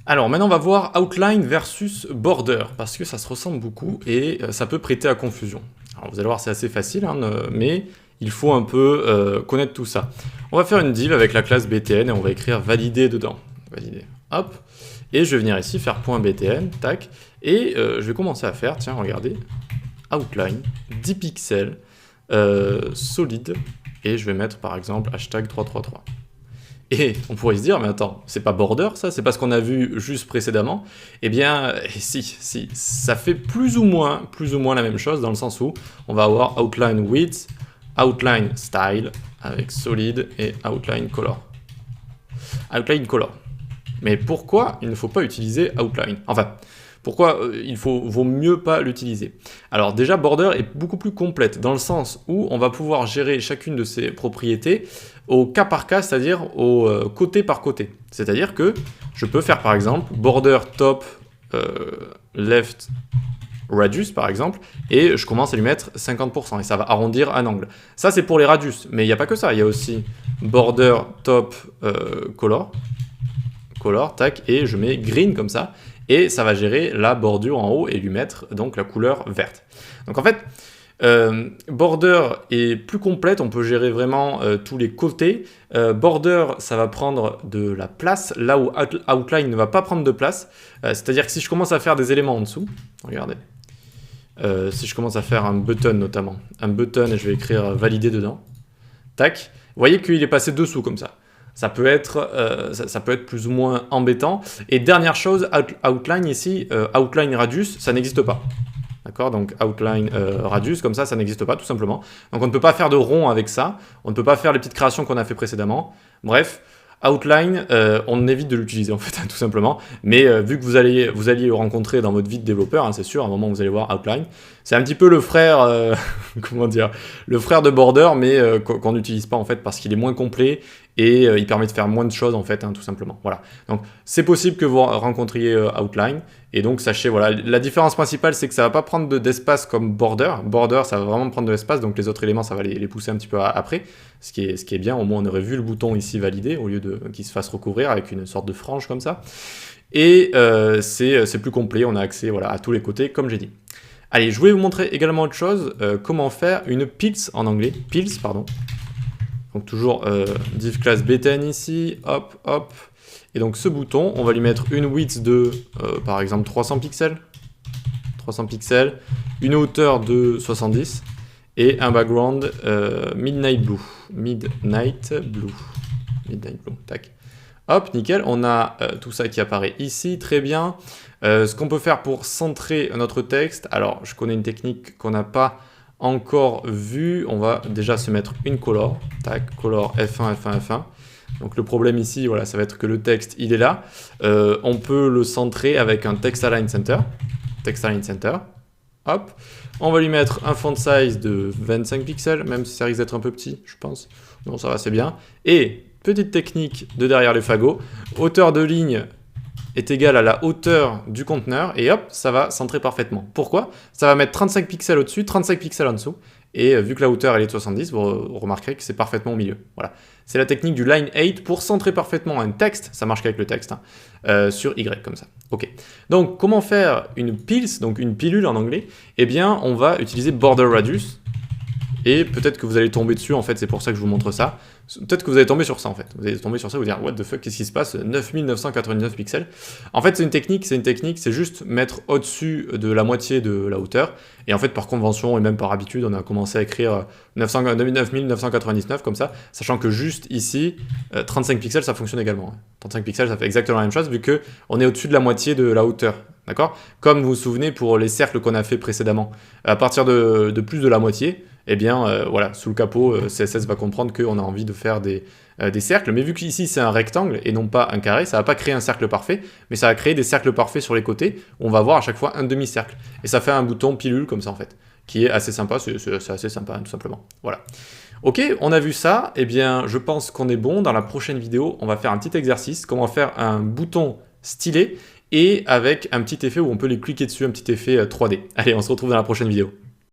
Alors maintenant on va voir outline versus border, parce que ça se ressemble beaucoup et ça peut prêter à confusion. Alors vous allez voir c'est assez facile, hein, mais il faut un peu connaître tout ça. On va faire une div avec la classe btn et on va écrire valider dedans. Valider, hop. Et je vais venir ici faire .btn, tac. Et je vais commencer à faire, tiens regardez, outline, 10 pixels, solide. Et je vais mettre par exemple hashtag 333. Et on pourrait se dire, mais attends, c'est pas border ça? C'est pas ce qu'on a vu juste précédemment? Eh bien, si, ça fait plus ou moins la même chose dans le sens où on va avoir outline width, outline style avec solid et outline color. Outline color. Mais pourquoi il ne faut pas utiliser outline? Enfin, pourquoi vaut mieux pas l'utiliser? Alors déjà, border est beaucoup plus complète dans le sens où on va pouvoir gérer chacune de ces propriétés au cas par cas, c'est-à-dire au côté par côté. C'est-à-dire que je peux faire par exemple border top left radius par exemple, et je commence à lui mettre 50%, et ça va arrondir un angle. Ça c'est pour les radius, mais il n'y a pas que ça, il y a aussi border top color, tac, et je mets green comme ça, et ça va gérer la bordure en haut et lui mettre donc la couleur verte. Donc en fait, border est plus complète, on peut gérer vraiment tous les côtés. Border, ça va prendre de la place, là où outline ne va pas prendre de place. C'est-à-dire que si je commence à faire des éléments en dessous, regardez, si je commence à faire un button notamment, un button et je vais écrire valider dedans, tac, vous voyez qu'il est passé dessous comme ça. Ça peut être plus ou moins embêtant. Et dernière chose, outline ici, outline radius, ça n'existe pas. D'accord, donc outline radius, comme ça n'existe pas tout simplement. Donc on ne peut pas faire de rond avec ça, on ne peut pas faire les petites créations qu'on a fait précédemment. Bref, outline, on évite de l'utiliser en fait, tout simplement. Mais vu que vous alliez le rencontrer dans votre vie de développeur, hein, c'est sûr, à un moment vous allez voir outline. C'est un petit peu le frère, comment dire, le frère de border, mais qu'on n'utilise pas en fait parce qu'il est moins complet et il permet de faire moins de choses en fait, hein, tout simplement. Voilà. Donc c'est possible que vous rencontriez outline. Et donc sachez, voilà, la différence principale c'est que ça va pas prendre d'espace comme border. Border ça va vraiment prendre de l'espace, donc les autres éléments ça va les pousser un petit peu après. Ce qui est bien, au moins on aurait vu le bouton ici validé au lieu qu'il se fasse recouvrir avec une sorte de frange comme ça. Et c'est plus complet, on a accès voilà, à tous les côtés comme j'ai dit. Allez, je voulais vous montrer également autre chose, comment faire une pils en anglais, pils pardon. Donc toujours div class btn ici, hop, hop. Et donc ce bouton, on va lui mettre une width de, par exemple, 300 pixels, une hauteur de 70, et un background midnight blue, tac. Hop, nickel, on a tout ça qui apparaît ici, très bien. Ce qu'on peut faire pour centrer notre texte, alors je connais une technique qu'on n'a pas encore vue, on va déjà se mettre une color, tac, color F1, F1, F1. Donc le problème ici, voilà, ça va être que le texte, il est là. On peut le centrer avec un text align center, hop. On va lui mettre un font size de 25 pixels, même si ça risque d'être un peu petit, je pense. Non, ça va, c'est bien. Et petite technique de derrière les fagots, hauteur de ligne est égale à la hauteur du conteneur, et hop, ça va centrer parfaitement. Pourquoi? Ça va mettre 35 pixels au-dessus, 35 pixels en dessous, et vu que la hauteur elle est de 70, vous remarquerez que c'est parfaitement au milieu. Voilà. C'est la technique du line 8 pour centrer parfaitement un texte, ça marche qu'avec le texte, hein, sur Y, comme ça. Ok. Donc, comment faire une pils, donc une pilule en anglais? Eh bien, on va utiliser border radius, et peut-être que vous allez tomber dessus, en fait, c'est pour ça que je vous montre ça. Peut-être que vous allez tomber sur ça, en fait. Vous allez tomber sur ça, vous dire, what the fuck, qu'est-ce qui se passe? 9999 pixels. En fait, c'est une technique, c'est juste mettre au-dessus de la moitié de la hauteur. Et en fait, par convention et même par habitude, on a commencé à écrire 9999 comme ça, sachant que juste ici, 35 pixels, ça fonctionne également. 35 pixels, ça fait exactement la même chose, vu qu'on est au-dessus de la moitié de la hauteur. D'accord? Comme vous vous souvenez pour les cercles qu'on a fait précédemment. À partir de plus de la moitié, eh bien, voilà, sous le capot, CSS va comprendre qu'on a envie de faire des cercles, mais vu qu'ici c'est un rectangle et non pas un carré, ça va pas créer un cercle parfait, mais ça va créer des cercles parfaits sur les côtés, où on va avoir à chaque fois un demi-cercle. Et ça fait un bouton pilule comme ça en fait, qui est assez sympa, c'est assez sympa hein, tout simplement. Voilà. Ok, on a vu ça, eh bien je pense qu'on est bon. Dans la prochaine vidéo, on va faire un petit exercice, comment faire un bouton stylé, et avec un petit effet où on peut les cliquer dessus, un petit effet 3D. Allez, on se retrouve dans la prochaine vidéo.